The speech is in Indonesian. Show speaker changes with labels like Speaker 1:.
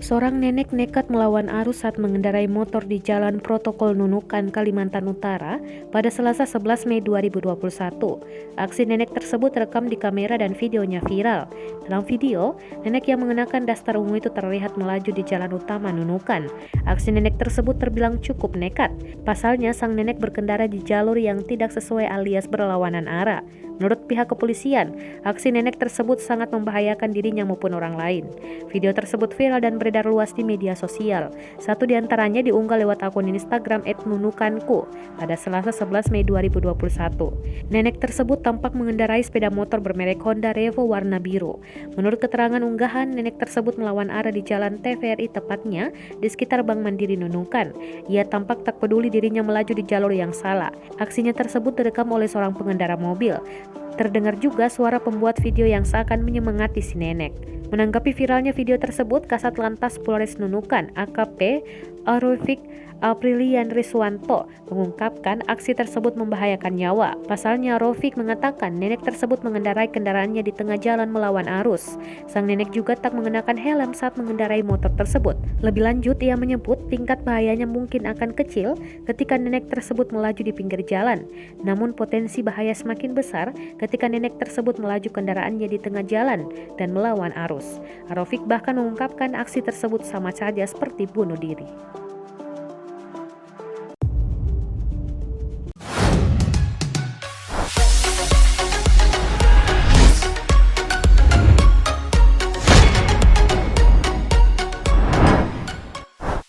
Speaker 1: Seorang nenek nekat melawan arus saat mengendarai motor di Jalan Protokol Nunukan, Kalimantan Utara pada Selasa 11 Mei 2021. Aksi nenek tersebut terekam di kamera dan videonya viral. Dalam video, nenek yang mengenakan daster ungu itu terlihat melaju di jalan utama Nunukan. Aksi nenek tersebut terbilang cukup nekat. Pasalnya, sang nenek berkendara di jalur yang tidak sesuai alias berlawanan arah. Menurut pihak kepolisian, aksi nenek tersebut sangat membahayakan dirinya maupun orang lain. Video tersebut viral dan beredar luas di media sosial. Satu di antaranya diunggah lewat akun Instagram @nunukanku pada Selasa 11 Mei 2021. Nenek tersebut tampak mengendarai sepeda motor bermerek Honda Revo warna biru. Menurut keterangan unggahan, nenek tersebut melawan arah di Jalan TVRI, tepatnya di sekitar Bank Mandiri Nunukan. Ia tampak tak peduli dirinya melaju di jalur yang salah. Aksinya tersebut direkam oleh seorang pengendara mobil. Terdengar juga suara pembuat video yang seakan menyemangati si nenek. Menanggapi viralnya video tersebut, Kasat Lantas Polres Nunukan AKP Arofik Aprilian Riswanto mengungkapkan aksi tersebut membahayakan nyawa. Pasalnya, Rofik mengatakan nenek tersebut mengendarai kendaraannya di tengah jalan melawan arus. Sang nenek juga tak mengenakan helm saat mengendarai motor tersebut. Lebih lanjut, ia menyebut tingkat bahayanya mungkin akan kecil ketika nenek tersebut melaju di pinggir jalan. Namun potensi bahaya semakin besar ketika nenek tersebut melaju kendaraannya di tengah jalan dan melawan arus. Rofik bahkan mengungkapkan aksi tersebut sama saja seperti bunuh diri.